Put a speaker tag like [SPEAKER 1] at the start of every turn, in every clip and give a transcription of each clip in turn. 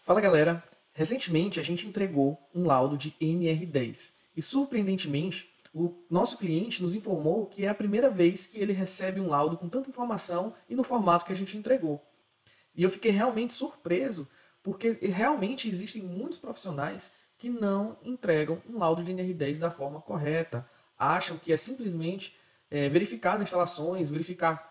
[SPEAKER 1] Fala galera, recentemente a gente entregou um laudo de NR10 e surpreendentemente o nosso cliente nos informou que é a primeira vez que ele recebe um laudo com tanta informação e no formato que a gente entregou. E eu fiquei realmente surpreso porque realmente existem muitos profissionais que não entregam um laudo de NR10 da forma correta, acham que é simplesmente verificar as instalações, verificar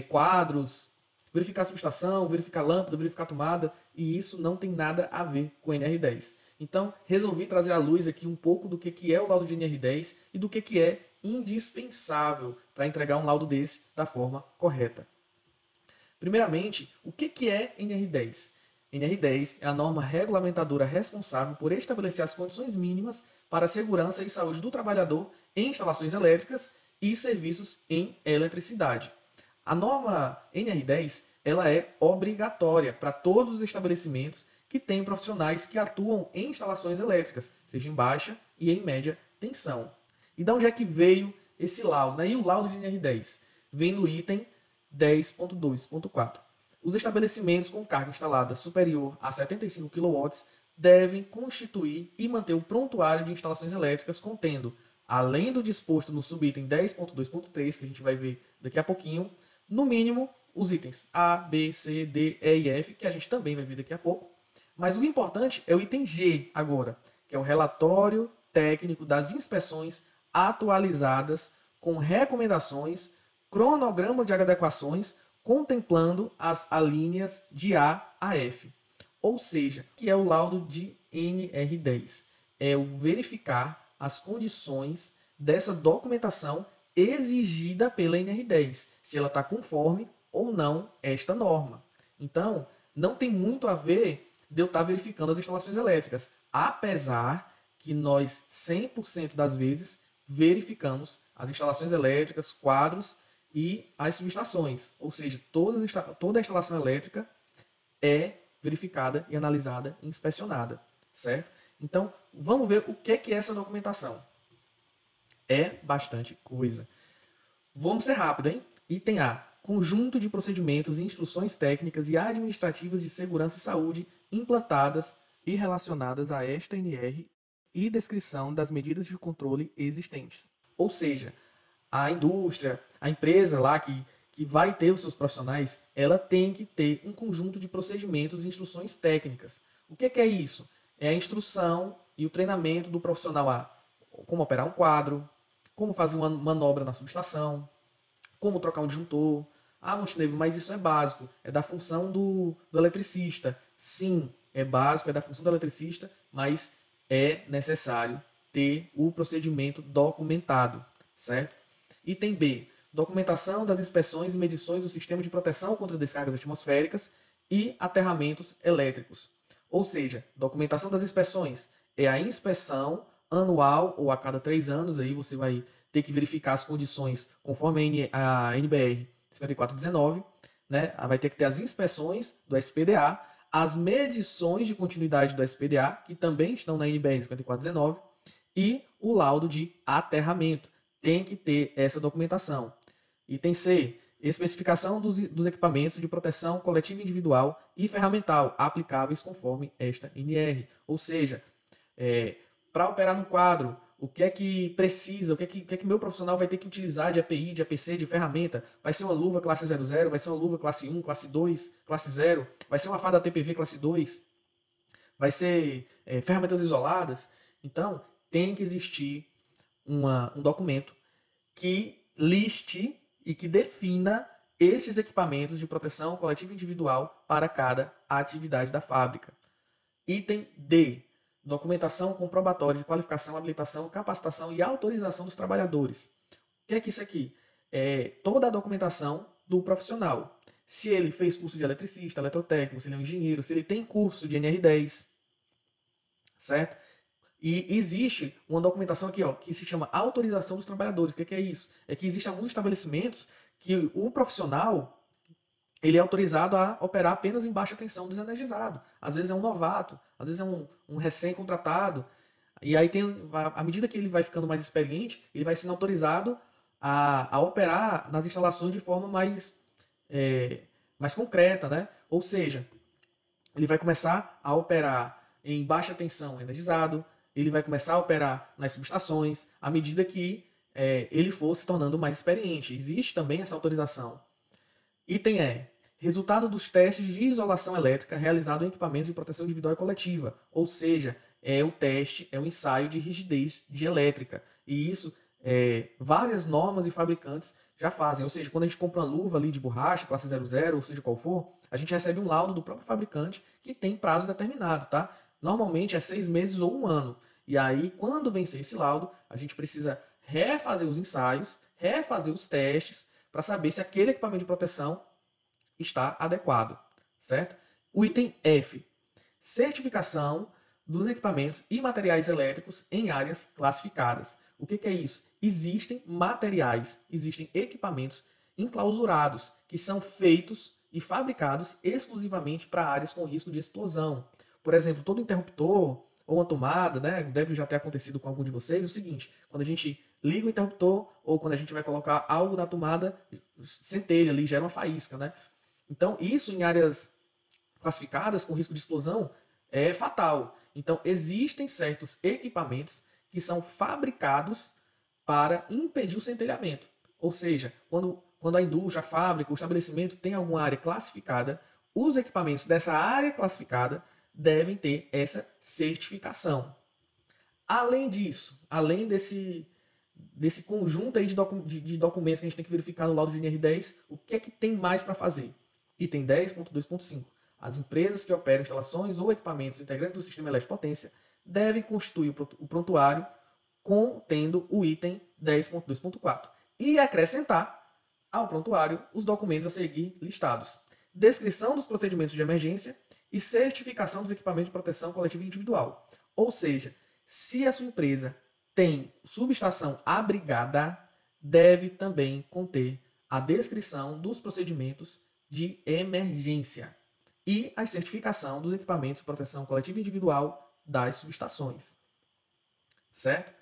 [SPEAKER 1] quadros, verificar a subestação, verificar lâmpada, verificar tomada, e isso não tem nada a ver com NR10. Então, resolvi trazer à luz aqui um pouco do que é o laudo de NR10 e do que é indispensável para entregar um laudo desse da forma correta. Primeiramente, o que é NR10? NR10 é a norma regulamentadora responsável por estabelecer as condições mínimas para a segurança e saúde do trabalhador em instalações elétricas e serviços em eletricidade. A norma NR10 ela é obrigatória para todos os estabelecimentos que têm profissionais que atuam em instalações elétricas, seja em baixa e em média tensão. E de onde é que veio esse laudo? E o laudo de NR10 vem no item 10.2.4. Os estabelecimentos com carga instalada superior a 75 kW devem constituir e manter o prontuário de instalações elétricas contendo, além do disposto no subitem 10.2.3, que a gente vai ver daqui a pouquinho, no mínimo os itens A, B, C, D, E e F, que a gente também vai ver daqui a pouco. Mas o importante é o item G agora, que é o relatório técnico das inspeções atualizadas com recomendações, cronograma de adequações, contemplando as alíneas de A a F. Ou seja, que é o laudo de NR10. É o verificar as condições dessa documentação exigida pela NR10, se ela está conforme ou não esta norma. Então, não tem muito a ver de eu estar verificando as instalações elétricas, apesar que nós 100% das vezes verificamos as instalações elétricas, quadros e as subestações, ou seja, toda a instalação elétrica é verificada e analisada e inspecionada, certo? Então, vamos ver o que é essa documentação. É bastante coisa. Vamos ser rápido, hein? Item A. Conjunto de procedimentos, instruções técnicas e administrativas de segurança e saúde implantadas e relacionadas a esta NR e descrição das medidas de controle existentes. Ou seja, a indústria, a empresa lá que vai ter os seus profissionais, ela tem que ter um conjunto de procedimentos e instruções técnicas. O que é isso? É a instrução e o treinamento do profissional a como operar um quadro, como fazer uma manobra na subestação, como trocar um disjuntor. Ah, Montenegro, mas isso é básico, é da função do eletricista. Sim, é básico, é da função do eletricista, mas é necessário ter o procedimento documentado, certo? Item B. Documentação das inspeções e medições do sistema de proteção contra descargas atmosféricas e aterramentos elétricos. Ou seja, documentação das inspeções é a inspeção anual ou a cada 3 anos, aí você vai ter que verificar as condições conforme a NBR 5419, né? Vai ter que ter as inspeções do SPDA, as medições de continuidade do SPDA, que também estão na NBR 5419, e o laudo de aterramento. Tem que ter essa documentação. Item C. Especificação dos equipamentos de proteção coletiva individual e ferramental aplicáveis conforme esta NR. Ou seja, para operar no quadro, o que é que precisa, o que é que meu profissional vai ter que utilizar de API, de APC, de ferramenta? Vai ser uma luva classe 00, vai ser uma luva classe 1, classe 2, classe 0, vai ser uma fada TPV classe 2, vai ser ferramentas isoladas. Então, tem que existir um documento que liste e que defina estes equipamentos de proteção coletiva individual para cada atividade da fábrica. Item D. Documentação comprobatória de qualificação, habilitação, capacitação e autorização dos trabalhadores. O que é isso aqui? É toda a documentação do profissional. Se ele fez curso de eletricista, eletrotécnico, se ele é um engenheiro, se ele tem curso de NR10, certo? E existe uma documentação aqui, ó, que se chama autorização dos trabalhadores. O que é isso? É que existem alguns estabelecimentos que o profissional ele é autorizado a operar apenas em baixa tensão desenergizado. Às vezes é um novato, às vezes é um recém-contratado. E aí à medida que ele vai ficando mais experiente, ele vai sendo autorizado a operar nas instalações de forma mais concreta, né? Ou seja, ele vai começar a operar em baixa tensão energizado, ele vai começar a operar nas subestações, à medida que ele for se tornando mais experiente. Existe também essa autorização. Item E. Resultado dos testes de isolação elétrica realizado em equipamentos de proteção individual e coletiva. Ou seja, é o teste, é o ensaio de rigidez de elétrica. E isso, várias normas e fabricantes já fazem. Ou seja, quando a gente compra uma luva ali de borracha, classe 00, ou seja qual for, a gente recebe um laudo do próprio fabricante que tem prazo determinado, tá? Normalmente é 6 meses ou 1 ano. E aí, quando vencer esse laudo, a gente precisa refazer os ensaios, refazer os testes, para saber se aquele equipamento de proteção está adequado, certo? O item F. Certificação dos equipamentos e materiais elétricos em áreas classificadas. O que é isso? Existem materiais, existem equipamentos enclausurados que são feitos e fabricados exclusivamente para áreas com risco de explosão. Por exemplo, todo interruptor ou uma tomada, né, deve já ter acontecido com algum de vocês, o seguinte, quando a gente liga o interruptor ou quando a gente vai colocar algo na tomada, centelha ali, gera uma faísca, né? Então, isso em áreas classificadas com risco de explosão é fatal. Então, existem certos equipamentos que são fabricados para impedir o centelhamento. Ou seja, quando a indústria, a fábrica, o estabelecimento tem alguma área classificada, os equipamentos dessa área classificada devem ter essa certificação. Além disso, além desse conjunto aí de documentos que a gente tem que verificar no laudo de NR10, o que é que tem mais para fazer? Item 10.2.5. As empresas que operam instalações ou equipamentos integrantes do sistema elétrico de potência devem constituir o prontuário contendo o item 10.2.4 e acrescentar ao prontuário os documentos a seguir listados. Descrição dos procedimentos de emergência e certificação dos equipamentos de proteção coletiva e individual. Ou seja, se a sua empresa tem subestação abrigada, deve também conter a descrição dos procedimentos de emergência e a certificação dos equipamentos de proteção coletiva e individual das subestações. Certo?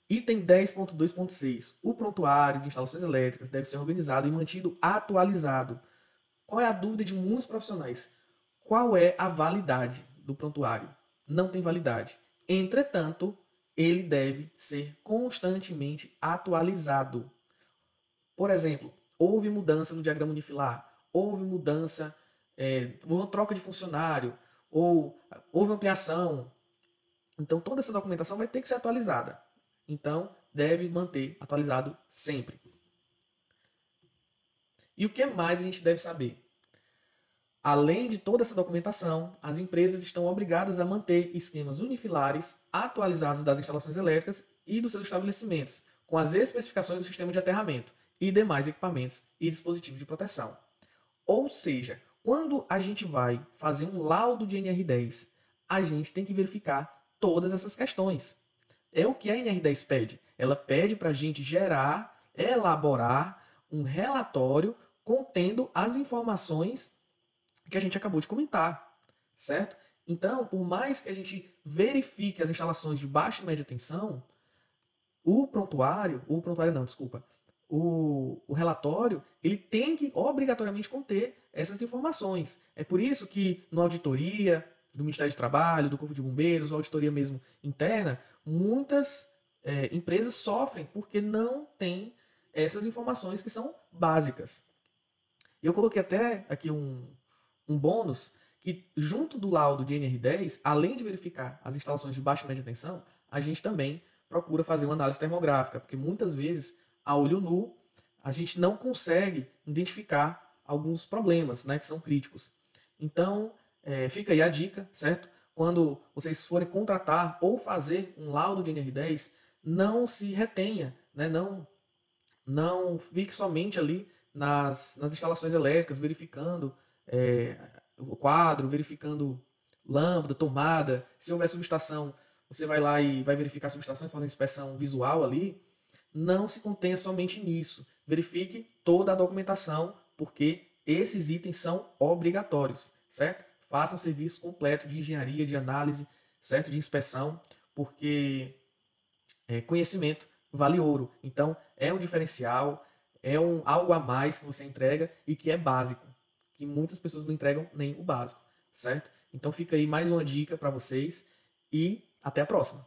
[SPEAKER 1] Item 10.2.6. O prontuário de instalações elétricas deve ser organizado e mantido atualizado. Qual é a dúvida de muitos profissionais? Qual é a validade do prontuário? Não tem validade. Entretanto, ele deve ser constantemente atualizado. Por exemplo, houve mudança no diagrama unifilar, houve mudança, uma troca de funcionário, ou houve ampliação. Então, toda essa documentação vai ter que ser atualizada. Então, deve manter atualizado sempre. E o que mais a gente deve saber? Além de toda essa documentação, as empresas estão obrigadas a manter esquemas unifilares atualizados das instalações elétricas e dos seus estabelecimentos, com as especificações do sistema de aterramento e demais equipamentos e dispositivos de proteção. Ou seja, quando a gente vai fazer um laudo de NR10, a gente tem que verificar todas essas questões. É o que a NR10 pede. Ela pede para a gente elaborar um relatório contendo as informações que a gente acabou de comentar, certo? Então, por mais que a gente verifique as instalações de baixa e média tensão, o relatório, ele tem que obrigatoriamente conter essas informações. É por isso que na auditoria do Ministério do Trabalho, do Corpo de Bombeiros, ou auditoria mesmo interna, muitas empresas sofrem porque não tem essas informações que são básicas. Eu coloquei até aqui um bônus que, junto do laudo de NR10, além de verificar as instalações de baixa e média tensão, a gente também procura fazer uma análise termográfica, porque muitas vezes, a olho nu, a gente não consegue identificar alguns problemas, né, que são críticos. Então, fica aí a dica, certo? Quando vocês forem contratar ou fazer um laudo de NR10, não se retenha, né? Não fique somente ali nas instalações elétricas, verificando o quadro, verificando lâmpada, tomada. Se houver subestação, você vai lá e vai verificar a subestação, fazer uma inspeção visual ali. Não se contenha somente nisso. Verifique toda a documentação, porque esses itens são obrigatórios, certo? Faça um serviço completo de engenharia, de análise, certo? De inspeção, porque conhecimento vale ouro. Então, é um diferencial, algo a mais que você entrega e que é básico, que muitas pessoas não entregam nem o básico, certo? Então fica aí mais uma dica para vocês e até a próxima.